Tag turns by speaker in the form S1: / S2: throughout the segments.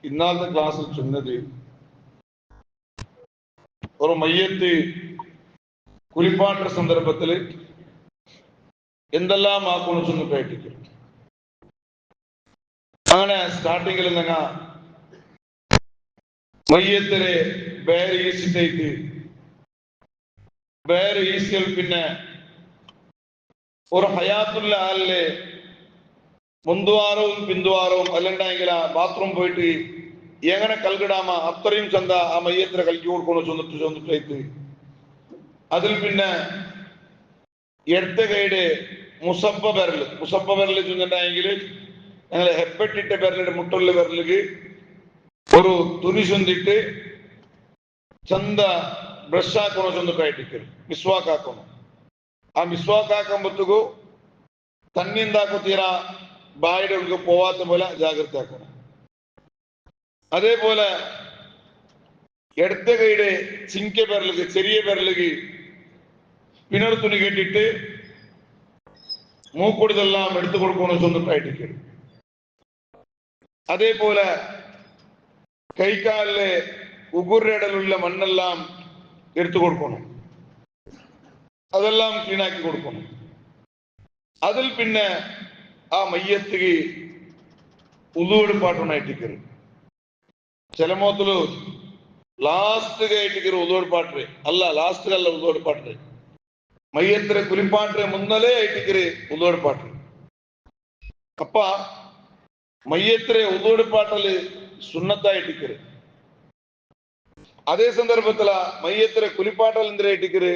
S1: ഇന്നത്തെ ക്ലാസ്സിൽ ചൊന്നത് ഒരു മയ്യത്ത് കുളിപ്പാട്ട സന്ദർഭത്തിൽ എന്തെല്ലാം ആക്കണം ചൊന്നിട്ടായിട്ട് അങ്ങനെ സ്റ്റാർട്ടിങ്ങിൽ നിന്ന മയ്യത്തിലെ വേറെ ഈസിട്ടേക്ക് വേറെ ഈസിയൽ പിന്നെ ഒരു ഹയാത്തുള്ള ആളിലെ മുന്തുവാരവും പിന്തുവാരവും അല്ലെണ്ടെങ്കിൽ ആ ബാത്റൂം പോയിട്ട് എങ്ങനെ കൽകിടാമ അത്രയും ചന്ത ആ മയ്യത്തിനെ കൽക്കി കൊടുക്കണോ ചൊന്നിട്ടായിട്ട് അതിൽ പിന്നെ ഇടത്ത കൈയുടെ മുസപ്പ വിരൽ ചൊന്നിട്ടുണ്ടെങ്കിൽ ഞങ്ങൾ ഹെപ്പറ്റിട്ട വിരലിന്റെ മുട്ടുള്ള വിരലിക്ക് ഒരു തുണി ചൊന്നിട്ട് ചന്ത ബ്രഷ് ആക്കണോ ചൊന്നിട്ടായിട്ട് മിസ്വാക്ക് ആക്കണോ ആ മിസ്വാക്ക് ആക്കുമ്പോഴത്തേക്കു തന്നിന്താക്കു തീരാ ബായുടെ ഉള്ളിൽ പോവാത്ത പോലെ ജാഗ്രത ആക്കണം. അതേപോലെ ഇടത്ത കൈയുടെ ചിങ്ക വിരലിക്ക് ചെറിയ വിരലിക്ക് പിണർ തുണി കെട്ടിട്ട് മൂക്കൊടിതെല്ലാം എടുത്തു കൊടുക്കണോ ചൊന്നിട്ടായിട്ട് അതേപോലെ കൈക്കാലിലെ ഉഗുരടലുള്ള മണ്ണെല്ലാം എടുത്തു കൊടുക്കണം, അതെല്ലാം ക്ലീനാക്കി കൊടുക്കണം. അതിൽ പിന്നെ ആ മയ്യത്തിക്ക് ഉളുവെടുപ്പാട്ടുണ്ടായിട്ട് ചില മോത്തില് ലാസ്റ്റ് ആയിട്ട് ഉളുവെടുപ്പാട്ട് അല്ല ലാസ്റ്റ് അല്ല ഉളുവെടുപ്പാട്ട് മയ്യത്തിലെ കുലിപ്പാട്ട് മുന്നലേ ആയിട്ട് ഉളുവെടുപ്പാട്ട്. അപ്പ മയ്യത്തിലെ ഉളുവെടുപ്പാട്ടല് സുന്നത്തായിട്ട് അതേ സന്ദർഭത്തില മയ്യത്തിലെ കുലിപ്പാട്ടൽ എന്തിനായിട്ട്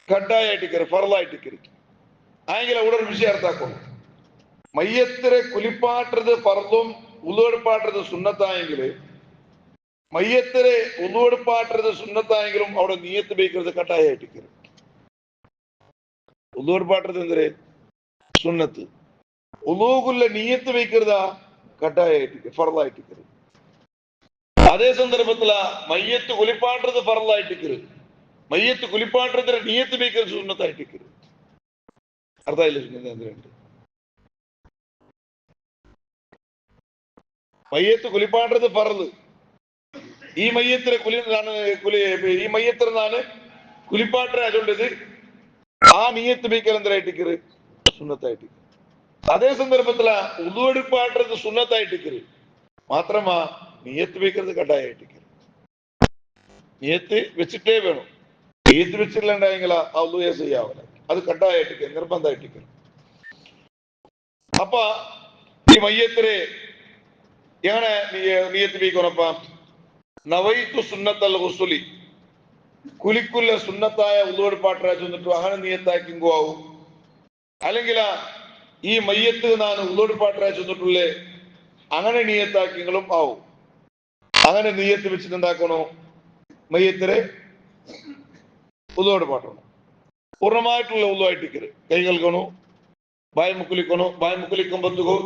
S1: കഡായിട്ട് ഫറലായിട്ട് ആയെങ്കിൽ അവിടെ ഒരു വിഷയം അർത്ഥാക്കണം. മയ്യത്തിനെ കുലിപ്പാട്ടത് ഫർദും ഉളുവെടുപ്പാട്ടത് സുന്നത്തായെങ്കിൽ മയ്യത്തിനെ ഉളുവെടുപ്പാട്ടത് സുന്നത്തായെങ്കിലും അവിടെ നിയത്ത് ബേക്കരുത് കട്ടായിട്ട് ഉളുവെടുപ്പാട്ടത് എന്തിന് സുന്നത്ത് ഉളുവുകുള്ള നിയത്ത് ബേക്കരുതാ കട്ടായിട്ട് ഫറലായിട്ട്. അതേ സന്ദർഭത്തില മയ്യത്ത് കുലിപ്പാട്ടത് ഫറലായിട്ട് മയ്യത്ത് കുലിപ്പാട്ടത്തിന് നിയത്ത് ബേക്കരുത് സുന്നത്തായിട്ട് അർത്ഥമായില്ല. എന്തിനുണ്ട് മയ്യത്ത് കുലിപ്പാട്ടത് ഫറല് ഈ മയ്യത്തിനെ ഈ മയ്യത്തിനാണ് കുലിപ്പാട്ട അതുകൊണ്ടത് ആ നിയത്ത് ബേക്കൽ എന്തരായിട്ട് സുന്നത്തായിട്ട്. അതേ സന്ദർഭത്തില ഉളുവെടുപ്പാട്ടത് സുന്നത്തായിട്ട് മാത്രമാ നിയത്ത് ബേക്കരുത് കട്ടായിട്ട് നിയത്ത് വെച്ചിട്ടേ വേണം. നിയത്ത് വെച്ചിട്ടുണ്ടായെങ്കിൽ ആ ഉളുവ ചെയ്യാവില്ല, അത് കട്ടായിട്ട് നിർബന്ധമായിട്ട്. അപ്പ ഈ മയ്യത്തിനെ എങ്ങനെ നിയത്ത് ബേക്കണപ്പ നവൈത്തു സുന്നത്തൽ ഹുസുലി കുലിക്കുള്ള സുന്നത്തായ ഉളുവെടുപ്പാട്ട ചെന്നിട്ടു അങ്ങനെ നിയത്താക്കിങ്കോ ആവും. അല്ലെങ്കിൽ ഈ മയ്യത്ത് നാണ് ഉളുവെടുപ്പാട്ട ചെന്നിട്ടുള്ളേ അങ്ങനെ നിയത്താക്കിങ്ങളും ആവും. അങ്ങനെ നിയത്ത് വെച്ചിട്ട് എന്താക്കണോ മയ്യത്തിനെ ഉളുവെടുപ്പാട്ടണം. പൂർണ്ണമായിട്ടുള്ള ഉളുവായിട്ട് കൈ കൽക്കണോ ബായ് മുക്കുലിക്കണോ ബായ് മുക്കുലിക്കുമ്പോഴത്തേക്കോ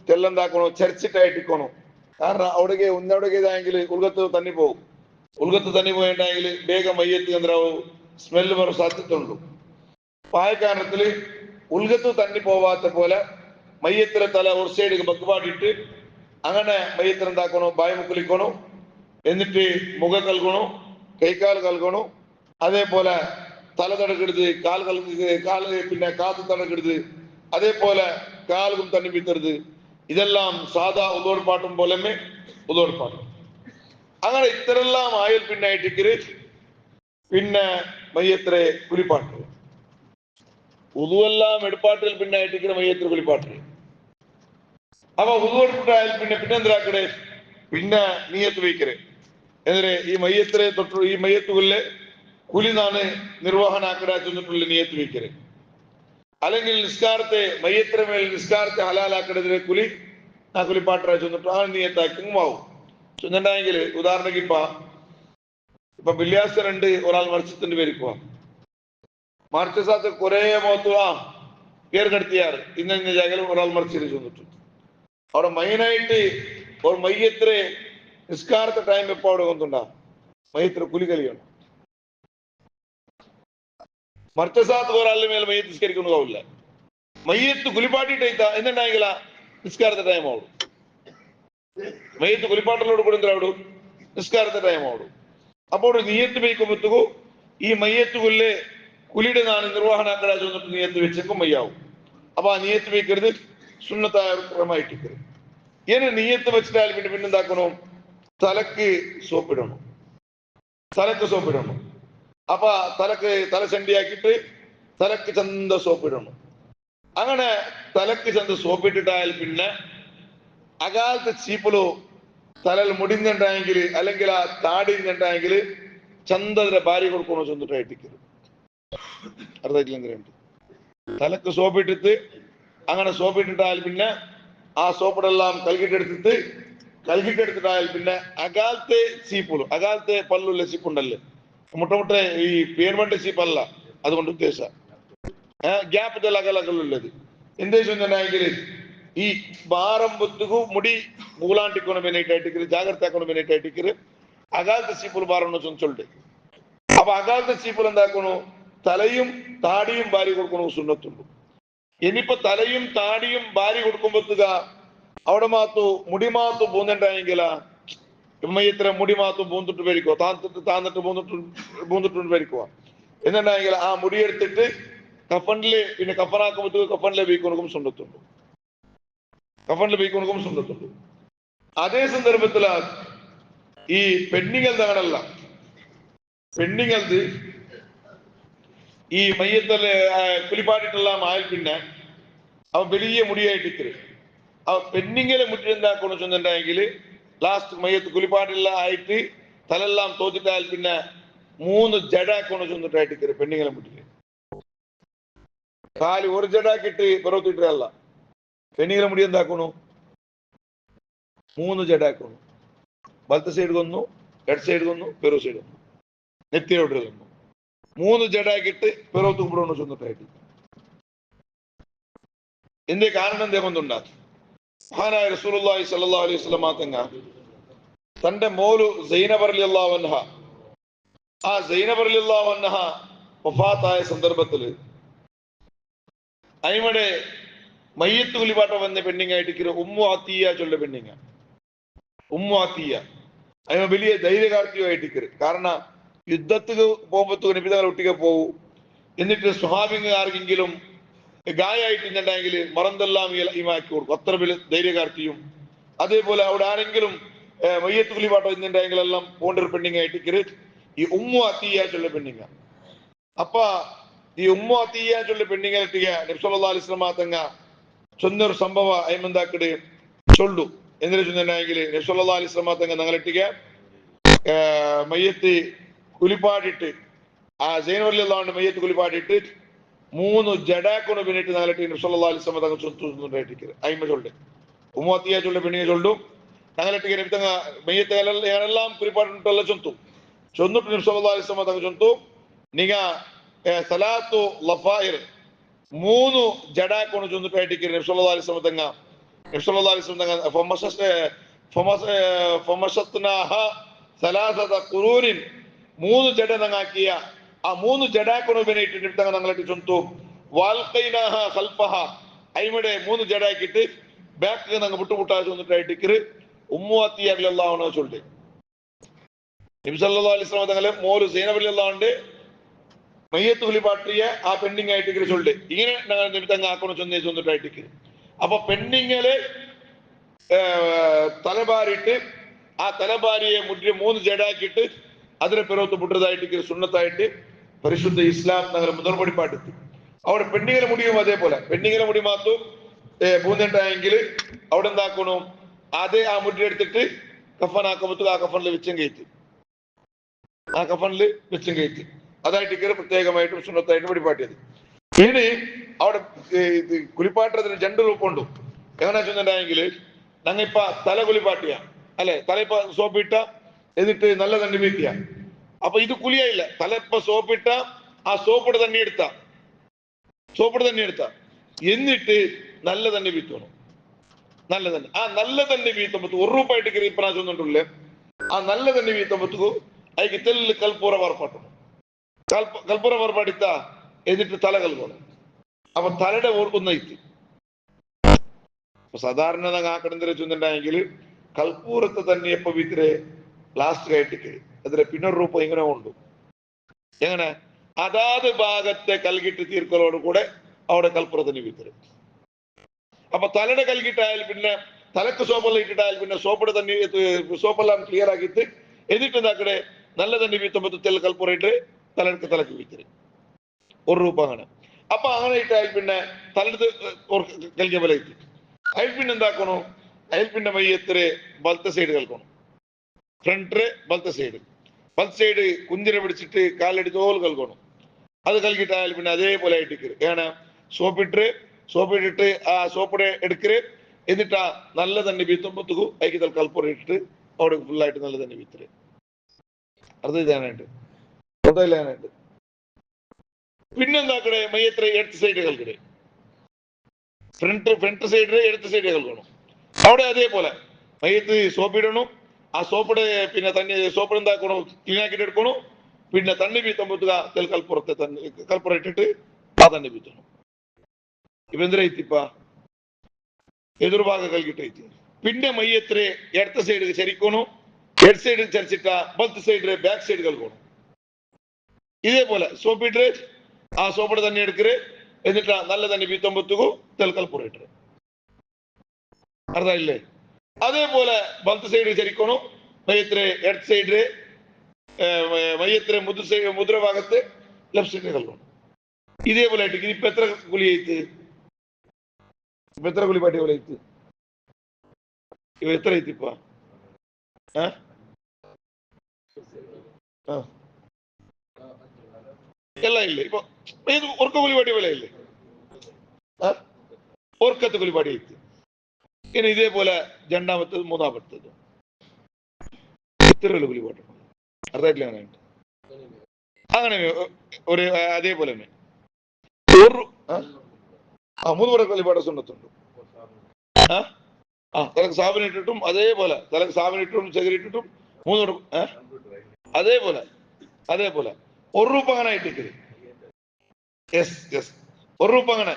S1: തെല്ലെന്താക്കണോ ചരിച്ചിട്ടായിട്ടിക്കണോ. കാരണം അവിടേക്ക് ഒന്നവിടേക്കെങ്കിൽ ഉൾഗത്ത് തന്നെ പോകും. ഉൾഗത്ത് തന്നെ പോയിട്ടുണ്ടെങ്കിൽ വേഗം മയ്യത്ത് എന്താവും സ്മെല്ല് വരാൻ സാധ്യതയുള്ളൂ. ആയ കാരണത്തില് ഉൾഗത്ത് തന്നെ പോവാത്ത പോലെ മയ്യത്തിലെ തല ഒരു സൈഡിൽ ബക്കുപാടിയിട്ട് അങ്ങനെ മയ്യത്തിന് എന്താക്കണോ ബായ് മുക്കുലിക്കണോ, എന്നിട്ട് മുഖം കൽക്കണോ കൈക്കാൽ കൽക്കണോ, അതേപോലെ തല തടക്കെടുത്ത് കാല് പിന്നെ കാത്ത് തടക്കെടുത്ത് അതേപോലെ കാലും തന്നെ വിത്തരുത്. ഇതെല്ലാം സാധാ ഉളുവെടുപ്പാട്ടും പോലെമേ ഉളുവെടുപ്പാട്ടും. അങ്ങനെ ഇത്തരെല്ലാം ആയാൽ പിന്നായിട്ട് പിന്നെ മയ്യത്തിലെ കുലിപ്പാട്ട് ഉളുവെല്ലാം എടുപ്പാട്ടിൽ പിന്നായിട്ട് മയ്യത്തിലെ കുലിപ്പാട്ട്. അപ്പൊ ഉളുവെടുപ്പായാൽ പിന്നെന്തിനാക്കണേ പിന്നെ നിയത്ത് വയ്ക്കര് എന്തിന് ഈ മയ്യത്തിലെ തൊട്ട് ഈ മയ്യത്തുകൊല്ലെ കുലിനാണ് നിർവഹനാക്കട ചെന്നിട്ടുള്ള നിയത്ത് വയ്ക്കര്. അല്ലെങ്കിൽ നിസ്കാരത്തെ മയ്യത്തിന് മേൽ നിസ്കാരത്തെ ഹലാലാക്കണതിനെ കുലി ആ കുലിപ്പാട്ട ചെന്നിട്ട് ആ നിയത്താക്കുമാവും ചെന്നിട്ടുണ്ടെങ്കിൽ ഉദാഹരണക്ക് ഇപ്പൊ ബില്യാസനുണ്ട് ഒരാൾ മത്സ്യത്തിന്റെ പേരിക്കുക മറിച്ച സ്ഥലത്ത് കുറെ മുഖത്ത് പേര് കടത്തിയാറ് ഇന്ന ജാഗലും ഒരാൾ മറിച്ചിട്ട് ചെന്നിട്ടു അവിടെ മെയിനായിട്ട് ഒരു മയ്യത്തിനെ നിസ്കാരത്തെ ടൈം എപ്പോ അവിടെ കൊണ്ടുണ്ടാ മയ്യത്തിന് കുലി കലിയാണ്. മറിച്ച സ്ഥലത്ത് ഒരാളുടെ മേലെ മയ്യത്ത് നിസ്കരിക്കുന്നതാവില്ല. മയ്യത്ത് കുലിപ്പാട്ടിട്ട് എന്തുണ്ടായെങ്കില നിസ്കാരത്തെ ടൈം ആവും. മയ്യത്ത് കുലിപ്പാട്ടലോട് കൂടെ എന്തിനാവിടും നിസ്കാരത്തെ ടൈം ആവിടും. അപ്പോൾ നീയത്ത് വയ്ക്കുമ്പോഴത്തേക്കും ഈ മയ്യത്തുകൊല്ലെ കുലിയുടെ നാണ് നിർവഹണാക്കട ചെന്നിട്ട് നീയത്ത് വെച്ചേക്കും മയ്യാവും. അപ്പൊ ആ നീയത്ത് വയ്ക്കരുത്, സുന്നത്തായ ക്രമമായിട്ടിരിക്കരുത്. ഇങ്ങനെ നീയത്ത് വെച്ചിട്ടാൽ പിന്നെന്താക്കണം, തലക്ക് സോപ്പിടണം. തലക്ക് സോപ്പിടണം. അപ്പൊ തല ചണ്ടിയാക്കിയിട്ട് തലക്ക് ചന്ത സോപ്പിടണം. അങ്ങനെ തലക്ക് ചന്ത സോപ്പിട്ടിട്ടായാൽ പിന്നെ അകാലത്ത് ചീപ്പലോ തലയിൽ മുടിഞ്ഞുണ്ടായെങ്കിൽ അല്ലെങ്കിൽ ആ താടിഞ്ഞുണ്ടായെങ്കിൽ ചന്തതിന്റെ ഭാര്യ കൊടുക്കണോ ചെന്നിട്ടായിട്ടിരിക്കരുത്. അർത്ഥമായിട്ടില്ലെങ്കിൽ തലക്ക് സോപ്പിട്ടിട്ട് അങ്ങനെ സോപ്പിട്ടിട്ടായാൽ പിന്നെ ആ സോപ്പിടെല്ലാം കൽകിട്ടെടുത്തിട്ടായാൽ പിന്നെ അകാലത്തെ ചീപ്പുള്ളൂ, അകാലത്തെ പല്ലുള്ള ചീപ്പുണ്ടല്ലേ, മുട്ട ഈ പേർവണ്ട ചീപ്പല്ല, അതുകൊണ്ട് ഉദ്ദേശ ഗ്യാപ്പിന്റെ അകലകളുള്ളത് എന്തെങ്കിൽ ഈ ಬಾರಂಬುತ್ತಿಗೂ ಮುಡಿ ಮೂಲಾಂಟಿಕೊಂಡು ಬೆನೈಟಾಯ್ಟಿಕ್ಕಿರು ಜಾಗ್ರತೆ ಹಾಕೊಂಡು ಬೆನೈಟಾಯ್ಟಿಕ್ಕಿರು അകാലത്തെ ചീപ്പുൽ ബാറെന്ന് ചൊല്ലിട്ട്. അപ്പൊ അകാലത്തെ ചീപ്പുൽ എന്താക്കണു, തലയും താടിയും ഭാര്യ കൊടുക്കണു സുന്നത്തുള്ളൂ. ഇനിയിപ്പോ തലയും താടിയും ഭാര്യ കൊടുക്കുമ്പോത്തുക അവിടെ മാത്തു മുടി മാത്തു പൂന്നിട്ടായെങ്കിലാ ഇത്ര മുടി മാത്തു പൂന്നിട്ട് വരിക്കോ, താന്നിട്ട് പൂന്നിട്ട് വരിക്കുക എന്നുണ്ടായെങ്കിൽ ആ മുടിയെടുത്തിട്ട് കഫനില് പിന്നെ കഫനാക്കുമ്പോഴത്തേക്ക് കഫനിലെ വീക്കൊണക്കും സുന്നത്തുള്ളൂ. കഫനിൽ ബൈക്കൊണക്കും സുന്നത്തുള്ളൂ. അതേ സന്ദർഭത്തില് ഈ പെണ്ണുങ്ങളുടെ അങ്ങനല്ല. പെണ്ണുങ്ങൾക്ക് ഈ മയ്യത്തല് കുലിപ്പാട്ടിട്ടെല്ലാം ആയാൽ പിന്നെ അവ വലിയ മുടിയായിട്ടിക്കര് അവ പെണ്ണുങ്ങളെ മുറ്റി എന്താക്കണം ചെന്നിട്ടുണ്ടെങ്കിൽ ലാസ്റ്റ് മയ്യത്ത് കുലിപ്പാട്ടെല്ലാം ആയിട്ട് തലെല്ലാം തോത്തിട്ടായാൽ പിന്നെ 3 ജഡാക്കണം ചെന്നിട്ടായിട്ടിക്കര് പെണ്ണുങ്ങളെ മുറ്റില്. കാല് ഒരു ജഡാക്കിട്ട് പുറത്തിട്ടല്ല, പെണ്ണുങ്ങളെ മുടി എന്താക്കണു 3 ജഡാക്കണു. വലത്തെ സൈഡ് കൊന്നു, ഇടത് സൈഡ് കൊന്നു, പെറു സൈഡ് കൊന്നു, നെത്തിയോട്ട് കൊന്നു. 3 ജഡാക്കിട്ട് പെറോത്ത് കുമ്പിടണു ചെന്നിട്ടായിട്ട്. എന്തേ കാരണം എന്തേകൊണ്ടുണ്ടാക്കി മഹാനായ റസൂലുള്ളാഹി സ്വല്ലല്ലാഹു അലൈഹി വസല്ലം തങ്ങ തന്റെ മോളു സൈനബ റളിയല്ലാഹു അൻഹ, ആ സൈനബ റളിയല്ലാഹു അൻഹ വഫാത്തായ സന്ദർഭത്തില് അയിമടെ മയ്യത്ത് കുലിപാട്ട വന്ന പെണ്ണിങ്ങായിട്ട് ഉമ്മു അത്തിയ ചൊല്ല പെണ്ണിങ്ങ. ഉമ്മു അത്തിയ അതിന് വലിയ ധൈര്യകാർത്തികമായിട്ടിക്കര്. കാരണം യുദ്ധത്തിന് പോകുമ്പോ നിബിതകൾ ഒട്ടിക്കെ പോവും. എന്നിട്ട് സ്വഹാബിങ്ങാർക്കെങ്കിലും ഗായായിട്ടുണ്ടെങ്കിൽ മറന്തെല്ലാം ഇമാക്കി കൊടുക്കും. അത്ര വലിയ ധൈര്യകാർത്തിയും. അതേപോലെ അവിടെ ആരെങ്കിലും മയ്യത്ത് കുലിപാട്ടം ഇന്നുണ്ടെങ്കിലെല്ലാം പോണ്ട ഒരു പെണ്ണിങ്ങായിട്ടിക്കര് ഈ ഉമ്മു അത്തിയ ചൊല്ല പെണ്ണിങ്ങ. അപ്പ ഈ ഉമ്മു അത്തിയ ചൊല്ല പെണ്ണിങ്ങായിട്ടിക നബി സല്ലല്ലാഹു അലൈഹി വസല്ലം തങ്ങ ചൊന്നൊരു സംഭവ അയിമെന്താക്കട് ചൊല്ലു. എന്തിനു ചൊന്നെങ്കിൽ നബി സല്ലല്ലാഹു അലൈഹി വസല്ലം തങ്ങ ഞങ്ങളിട്ടിക മയ്യത്ത് കുലിപ്പാടിട്ട് ആ സൈനബ റളിയല്ലാഹു അൻഹ മയ്യത്ത് കുലിപ്പാടിട്ട് 3 ജഡാക്കൊന്ന് പിന്നിട്ട് ഞങ്ങളിട്ട് നബി സല്ലല്ലാഹു അലൈഹി വസല്ലം തങ്ങ ചൊല്ലുന്നുണ്ടായിട്ടിക്കര് അയിമ ചൊല്ല് ഉമ്മു അത്തിയ ചൊല്ല പെണ്ണിങ്ങ ചൊല്ലും. ഞങ്ങളിട്ടിക നബി തങ്ങ മയ്യത്ത് എല്ലാം കുലിപ്പാടിട്ടുള്ള ചൊന്നിട്ട് നബി സല്ലല്ലാഹു അലൈഹി വസല്ലം തങ്ങ ചൊന്തു നിങ്ങ സലാത്തു ലഫായിർ 3 ജഡാക്കൊന്ന് ചൊന്നിട്ടായിട്ടിക്കര് നബി സല്ലല്ലാഹു അലൈഹി വസല്ലം തങ്ങ നബി സല്ലല്ലാഹു അലൈഹി വസല്ലം തങ്ങ ഫമശത്നാഹ സലാസത ഖുറൂനിൻ 3 ജഡ നങ്ങാക്കിയ ആ 3 ജഡാക്കൊന്ന് പിന്നിട്ട് നബി തങ്ങ ഞങ്ങളിട്ട് ചൊന്തു വാൽഖൈനാഹ ഖൽഫഹ അയിമടെ 3 ജഡാക്കിട്ട് ബാക്ക് നങ്ങ വിട്ടുമുട്ടാ ചൊന്നിട്ടായിട്ടിക്കര് ഉമ്മു അത്തിയ റളിയല്ലാഹു അൻഹ ചൊല്ല്. നബി സല്ലല്ലാഹു അലൈഹി വസല്ലം തങ്ങളെ മോള് സൈനബ റളിയല്ലാഹു അൻഹ മയ്യത്ത് കുലിപാട്ടിയ ആ പെണ്ണിങ്ങായിട്ടിക്കര് ചൊല്ല്. ഇങ്ങനെ ഞങ്ങൾ നബി തങ്ങ ആക്കണം ചൊന്നിട്ടായിട്ടിക്കര്. അപ്പൊ പെണ്ണിങ്ങളെ തലഭാരിട്ട് ആ തലഭാരിയെ മുറ്റി 3 ജഡാക്കിയിട്ട് അതിനെ പിറത്ത് മുട്ടതായിട്ട് സുന്നത്തായിട്ട് പരിശുദ്ധ ഇസ്ലാം ഞങ്ങൾ മുതൽപടി പാട്ടിത്തി. അവിടെ പെണ്ണിങ്ങളെ മുടിയും അതേപോലെ പെണ്ണിങ്ങളെ മുടി മാത്തും പൂന്നിട്ടായെങ്കിൽ അവിടെ എന്താക്കണു അതേ ആ മുടി എടുത്തിട്ട് കഫനാക്കുമ്പോ ആ കഫനിൽ വെച്ചും കയറ്റി ആ കഫനിൽ വെച്ചും കയറ്റി അതായിട്ട് പ്രത്യേകമായിട്ടും സുന്നത്തായിട്ടും വെടിപ്പാട്ടിയത്. ഇനി അവിടെ കുലിപ്പാട്ടത്തിന് 2 രൂപമുണ്ട്. എങ്ങനെ വെച്ചിട്ടുണ്ടെങ്കിൽ ഞങ്ങ ഇപ്പൊ തല കുലിപ്പാട്ടിയ അല്ലെ, തല ഇപ്പൊ സോപ്പിട്ട എന്നിട്ട് നല്ല തന്നെ വീട്ടിയ. അപ്പൊ ഇത് കുലിയായില്ല, തല ഇപ്പൊ സോപ്പിട്ട ആ സോപ്പിടെ തന്നെ എടുത്ത എന്നിട്ട് നല്ല തന്നെ വീത്തണം. നല്ല തന്നെ ആ നല്ല തന്നെ വീത്തുമ്പോ 1 രൂപ ആയിട്ട് ഇപ്പനാച്ചൊന്നുണ്ടല്ലേ ആ നല്ല തന്നെ വീത്തുമ്പോ അതിക്ക് തെല്ല് കൽപ്പൂര വറപ്പാട്ടണം. കൽപ്പൂര വറപ്പടിത്ത എന്നിട്ട് തല കൽക്കണം. അപ്പൊ തലയുടെ ഒന്നയിത്ത് സാധാരണ ആക്കണെന്ന് വെച്ചിട്ടുണ്ടെങ്കിൽ ಕಲ್ಪೂರತ ತನ್ನಿಯಪ್ಪ ಬಿದ್ರೆ ಲಾಸ್ಟ್ ಗೈಟಿಗೆ ಅದ್ರ ಪಿನ್ನರ್ ഇങ്ങനെ ഉണ്ട് എങ്ങനെ അതാത് ഭാഗത്തെ കൽകിട്ട് തീർക്കലോട് കൂടെ അവിടെ കൽപ്പുറത്തിന് വിത്തര് അപ്പൊ തലയുടെ കൽകിട്ടായാൽ പിന്നെ തലക്ക് സോപ്പെല്ലാം ഇട്ടിട്ടായാൽ പിന്നെ സോപ്പിടെ തന്നെ സോപ്പെല്ലാം ക്ലിയർ ആക്കിയിട്ട് എന്നിട്ട് എന്താക്കടെ നല്ല തന്നെ വീത്തുമ്പോ തെൽ കൽപ്പുറ ഇട്ട് തലക്ക് വിത്തര് ₹1 അങ്ങനെ അപ്പൊ അങ്ങനെ ഇട്ടായാൽ പിന്നെ തലെടുത്ത് കൽക്കിയ പോലെ ഇട്ട് അതിൽ പിന്നെ എന്താക്കണോ അതിൽ പിന്നെ മയ്യത്തില് വലത്തെ സൈഡ് കൽക്കണം ഫ്രണ്ട് വലത്തെ സൈഡ് കുഞ്ചിനെ പിടിച്ചിട്ട് കാലെടുത്ത് തോൽ കൽക്കണം അത് കൽക്കിട്ടായാൽ പിന്നെ അതേപോലെ ആയിട്ടിക്കര് ഏതാണ് സോപ്പിട്ടിട്ട് ആ സോപ്പിടെ എടുക്കര് എന്നിട്ടാ നല്ല തന്നെ വീത്തുമ്പത്തുകു അതിൽ കൽപ്പുറ ഇട്ടിട്ട് അവിടെ ഫുള്ളായിട്ട് നല്ല തന്നെ വീത്തര് അത് ഇതാനായിട്ട് അതല്ലാനായിട്ട് പിന്നെന്താക്കടെ മയ്യത്ര എടുത്ത സൈഡ് കൽക്കടെ ഫ്രണ്ട് സൈഡ് എടുത്ത സൈഡ് കൽക്കണം അവിടെ അതേപോലെ മയ്യത്ത് സോപ്പിടണം ആ സോപ്പിടെ പിന്നെ തന്നെ സോപ്പിട് എന്താക്കണം ക്ലീൻ ആക്കിയിട്ട് എടുക്കണം പിന്നെ തണ്ണി വീത്തുമ്പത്തുക തെൽ കൽപ്പുറത്തെ കൽപ്പുറ ഇട്ടിട്ട് ആ തണ്ണി വീത്തണം ഇപ്പൊ എന്തിനായിത്തിപ്പ എതിർഭാഗം കൽക്കിട്ടൈತಿ പിന്നെ മയ്യത്തില് ഇടത്ത സൈഡ് ചരിക്കണു എഡ് സൈഡ് ചരിച്ചിട്ട വലത്ത് സൈഡ് ബാക്ക് സൈഡ് കൽക്കണം ഇതേപോലെ സോപ്പിട്ട് ആ സോപ്പിടെ തന്നെ എടുക്കര് എന്നിട്ട് നല്ല തന്നെ വീത്തുമ്പത്തുകു തെൽ കൽപ്പുറ ഇട്ടര് അർത്ഥമില്ലേ അതേപോലെ വലത്ത് സൈഡ് ചരിക്കണു മയ്യത്തില് ഇടത്ത സൈഡ് മയ്യത്തില് മുദ്ര ഭാഗത്ത് ലെഫ്റ്റ് സൈഡ് കൽക്കണം ഇതേപോലെ ആയിട്ട് ഇപ്പൊ എത്ര കുലി ആയിട്ട് ഇപ്പൊ എത്ര കുലിപ്പാട്ടി പോലെ ആയിട്ട് ഇവ എത്ര ആയിട്ട് ഇപ്പൊ ಎಲ್ಲ ಇಲ್ಲ ಇಪ್ಪ ಇದು ಒರ್ಕ ಕುಲಿಪಾಟಿ പോലെ ഇല്ലേ ഓർക്കത്ത് കുലിപ്പാടി ആയിട്ട് ഇനി ഇതേപോലെ രണ്ടാമത്തത് മൂന്നാമത്തത് ഇത്ര കുലിപ്പാട്ട് അർത്ഥമായിട്ടില്ല അങ്ങനെ ഒരു അതേപോലെ തന്നെ മൂന്ന് പേരെ കുലിപ്പാട്ട സുന്നത്തുണ്ട് തലക്ക് സാബിനിട്ടിട്ടും അതേപോലെ തലക്ക് സാബിനിട്ടും ചകിരിട്ടിട്ടും മൂന്ന് അതേപോലെ ₹1 അങ്ങനെ ആയിട്ടിക്കല് ₹1 അങ്ങനെ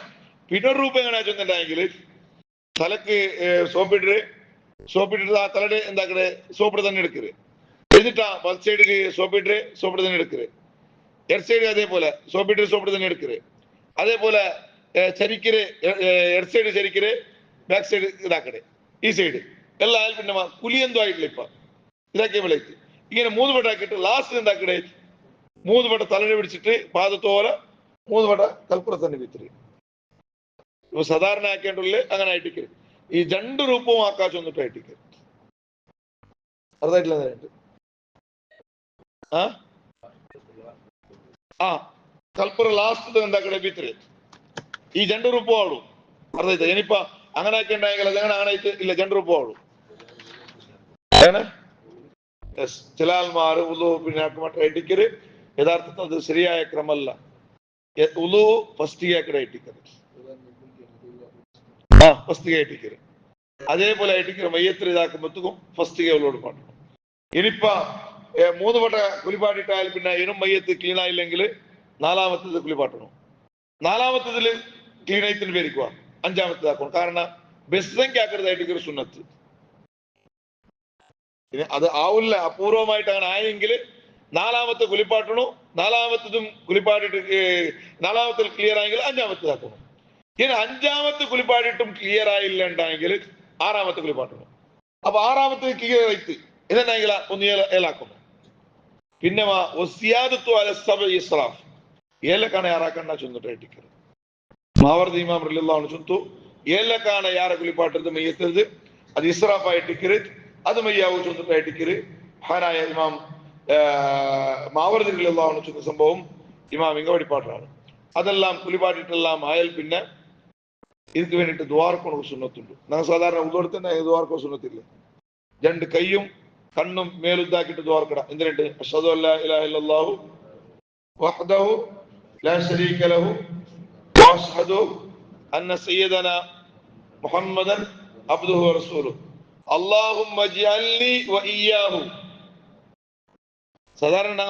S1: പിന്നെ ₹1 എങ്ങനെ ചെന്നിട്ടുണ്ടെങ്കിൽ തലക്ക് സോപ്പിട്ടിട്ട് ആ തലയുടെ എന്താക്കടെ സോപ്പിട്ട് തന്നെ എടുക്കരുത് എന്നിട്ടാ വലത്ത് സൈഡിൽ സോപ്പിട്ട് തന്നെ എടുക്കരുത് എഡ് സൈഡ് അതേപോലെ സോപ്പിട്ട് തന്നെ എടുക്കരുത് അതേപോലെ ചരിക്കര് എഡ് സൈഡ് ചരിക്കര് ബാക്ക് സൈഡ് ഇതാക്കടെ ഈ സൈഡ് എല്ലാം ആയാലും പിന്നെ കുലിയെന്തോ ആയിട്ടില്ല ഇപ്പൊ ഇതാക്കിയ പോലെ ഇങ്ങനെ 3 വട്ട ആക്കിയിട്ട് ലാസ്റ്റ് എന്താക്കടെ 3 വട്ട തലനെ പിടിച്ചിട്ട് പാദത്തോലെ 3 വട്ട കൽപ്പുറ തന്നെ വിത്തിരി ഇപ്പൊ സാധാരണ ആക്കേണ്ടുള്ളിൽ അങ്ങനെ ആയിട്ടിക്കര് ഈ 2 രൂപവും ആക്കാശം വന്നിട്ട് ആയിട്ടിക്കര് അർദ്ധായിട്ടില്ല കൽപ്പുറ ലാസ്റ്റ് എന്താക്കടെ വിത്തിരി ഈ 2 രൂപ ആളൂ അർദ്ധായിട്ട് ഇനിയിപ്പ അങ്ങനെ ആക്കിണ്ടായെങ്കിൽ അതെങ്ങനെ അങ്ങനെ ഇല്ല 2 രൂപ ആളൂ ചില ആൾമാർ ഉലു പിന്നെ ഇട്ടിക്കര് യഥാർത്ഥത്തിൽ അത് ശരിയായ ക്രമല്ല ഉലു ഫസ്റ്റ് ഇട്ടിക്കര് ഫസ്റ്റ് ഇട്ടിക്കര് അതേപോലെ ഇട്ടിക്കര് മയ്യത്തിൽ ഇതാക്കുമ്പോഴത്തേക്കും ഫസ്റ്റ് അവളോട് പാട്ടണം ഇനിയിപ്പ 3 വട്ട കുലിപ്പാട്ടിട്ടായാൽ പിന്നെ ഇനും മയ്യത്ത് ക്ലീൻ ആയില്ലെങ്കിൽ 4-മത്തത് കുലിപ്പാട്ടണം 4-മത്തതില് ക്ലീൻ ആയിത്തിന് പേരിക്കുക 5-മത്തതാക്കണം കാരണം ബെസ്സംഖ്യ ആക്കരുതായിട്ട് സുന്നത്ത് അത് ആവില്ല അപൂർവമായിട്ട് അങ്ങനെ ആയെങ്കിൽ 4-മത്തെ കുലിപ്പാട്ടണു 4-മത്തതും കുലിപ്പാട്ടിട്ട് 4-മത്തിൽ ക്ലിയർ ആയെങ്കിൽ 5-മത്തതാക്കണം ഇനി 5-മത്തെ കുലിപ്പാട്ടിട്ടും ക്ലിയർ ആയില്ല ഉണ്ടായെങ്കിൽ 6-മത്തെ കുലിപ്പാട്ടണം അപ്പൊ 6-മത്തെ ക്ലിയർ ആയിട്ട് ഇതെന്നായെങ്കിൽ ഒന്ന് ഏലാക്കണം പിന്നെ ഏലക്കാണ് ಯಾರಾಕಣ್ಣ ചൊന്നിട്ട് ഇട്ടിക്കരുത് മാവർദി ഇമാം റളിയല്ലാഹു അൻഹു ചൊന്തു ഏലക്കാണ് ಯಾರ കുലിപ്പാട്ടത് മയ്യത്തത് അത് ഇസ്രാഫായിട്ടിക്കരുത് അത് മയ്യാവു ചൊന്നിട്ട് ഇട്ടിക്കര് മഹാനായ ഇമാം മാവർദി റളിയല്ലാഹു അൻഹു ചൊന്ന സംഭവം ഇമാം ഇങ്ങ പഠിപ്പാട്ടാണ് അതെല്ലാം കുലിപ്പാട്ടിട്ടെല്ലാം ആയാൽ പിന്നെ ഇതിക്ക് വേണ്ടിയിട്ട് ദ്വാർക്കണ സുന്നത്തുണ്ട് നമ്മൾ സാധാരണ ഉള്ളോടത്തന്നെ ദ്വാർക്കോ സുന്നത്തില്ല 2 കൈയും കണ്ണും മേലുദ്ദാക്കിയിട്ട് ദ്വാർക്കട എന്തിനുണ്ട് അഷ്ഹദു അല്ലാ ഇലാഹ ഇല്ലല്ലാഹു വഹ്ദഹു ലാ ശരീക ലഹു വഅഷ്ഹദു അന്ന സയ്യിദന മുഹമ്മദൻ അബ്ദുഹു വറസൂലുഹു അല്ലാഹുമ്മ ഇജ്അൽനി വഇയ്യാഹു സാധാരണ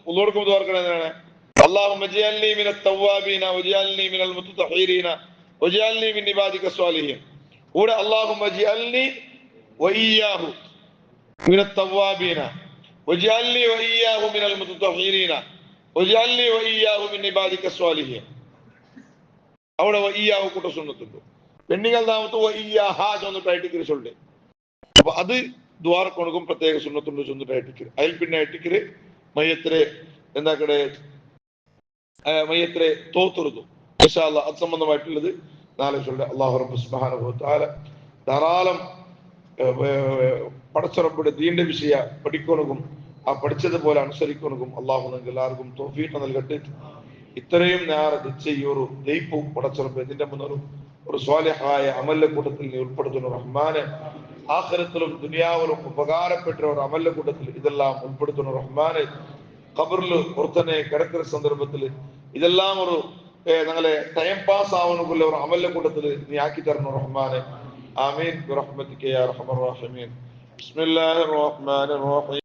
S1: ഉള്ളോടുക്കുമ്പോൾ ദ്വാർക്കണ എന്താണ് اللهم اجعلني من التوابين واجعلني من المتطهرين واجعلني من عبادك الصالحين കൂടെ اللهم اجعلني വഇയ്യാഹു മിനൽ തവ്വാബീന വജഅൽനി വഇയ്യാഹു മിനൽ മുതതഹ്ഹിരീന വജഅൽനി വഇയ്യാഹു മിൻ ഇബാദിക സ്വാലിഹീൻ. അവിടെ വഇയ്യാഹു കൂട്ട സുന്നത്തുണ്ട്. പെണ്ണുങ്ങൾ നാമത്ത് വഇയ്യാഹ ചൊന്നിട്ടായിട്ട് ചൊല്ലേ. അപ്പൊ അത് ദ്വാരക്കൊണക്കും പ്രത്യേക സുന്നത്തുണ്ട് ചൊന്നിട്ടായിട്ട്. അതിൽ പിന്നെ ഇട്ടിക്കര് മയ്യത്തിരെ എന്താക്കടെ മയ്യത്തിരെ തോത്തുറുന്നു. ഇൻഷാ അല്ലാഹ് അത് സംബന്ധമായിട്ടുള്ളത് നാളെ ചൊല്ലെ. അല്ലാഹു റബ്ബ് സുബ്ഹാനഹു വ തആല ധാരാളം പടച്ചറപ്പിന്റെ ദീന്റെ വിഷയ പഠിക്കണക്കും ആ പഠിച്ചതുപോലെ അനുസരിക്കണക്കും അള്ളാഹു നിങ്ങൾക്ക് എല്ലാവർക്കും തൗഫീഖ് നൽകട്ടെ. ഇത്രയും നേരം ചെയ്യൊരു ദൈപ്പും പടച്ചറപ്പ് ഇതിന്റെ മുന്നോറും ഒരു സ്വാലിഹായ അമലിന്റെ കൂട്ടത്തിൽ നീ ഉൾപ്പെടുത്തുന്നു റഹ്മാനെ. ആഖിറത്തിലും ദുനിയാവിലും ഉപകാരപ്പെട്ട ഒരു അമലിന്റെ കൂട്ടത്തിൽ ഇതെല്ലാം ഉൾപ്പെടുത്തുന്നു റഹ്മാനെ. ഖബറിൽ പുറത്തന്നെ കിടക്കുന്ന സന്ദർഭത്തിൽ ഇതെല്ലാം ഒരു ഞങ്ങളെ ടൈം പാസ് ആവുന്ന ഒരു അമലിന്റെ കൂട്ടത്തിൽ നീ ആക്കി തരണം റഹ്മാനെ. ആമീൻ ബിറഹ്മതിക യാ അർഹമർ റഹീമീൻ. ബിസ്മില്ലാഹിർ റഹ്മാനിർ റഹീം.